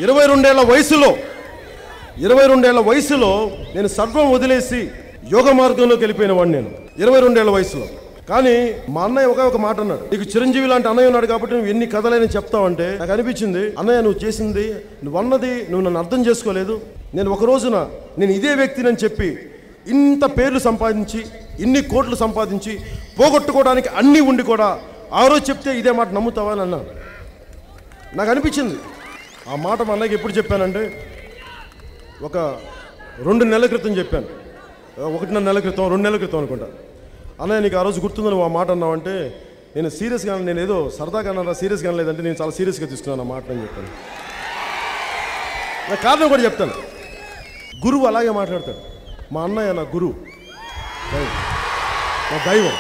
22 ఏళ్ల వయసులో నేను సర్వం వదిలేసి యోగ మార్గంలోకి వెళ్ళిపోయిన వాడిని నేను 22 ఏళ్ల వయసులో. కానీ మా అన్నయ్య ఒక మాట అన్నాడు, నీకు చిరంజీవి లాంటి అన్నయ్య ఉన్నాడు కాబట్టి నువ్వు ఎన్ని కథలైనా చెప్తావంటే నాకు అనిపించింది, అన్నయ్య నువ్వు చేసింది, నువ్వు అన్నది నువ్వు నన్ను అర్థం చేసుకోలేదు. నేను ఒక రోజున నేను ఇదే వ్యక్తిని చెప్పి ఇంత పేర్లు సంపాదించి ఇన్ని కోట్లు సంపాదించి పోగొట్టుకోవడానికి అన్నీ ఉండి కూడా ఆ రోజు చెప్తే ఇదే మాట నమ్ముతావా అని అన్నాను. నాకు అనిపించింది. ఆ మాట మా అన్నయ్యకి ఎప్పుడు చెప్పానంటే ఒక 2 నెలల క్రితం చెప్పాను, 1.5 నెలల క్రితం 2 నెలల క్రితం అనుకుంటా. అన్నయ్య నీకు ఆ రోజు గుర్తుందని నువ్వు ఆ మాట అన్నావంటే నేను సీరియస్గా, నేను ఏదో సరదాగా అన్నా సీరియస్గా లేదంటే నేను చాలా సీరియస్గా తీసుకున్నాను ఆ మాట అని చెప్పాను. నాకు కారణం కూడా చెప్తాను. గురువు అలాగే మాట్లాడతాడు. మా అన్నయ్య నా గురువు, నా దైవం.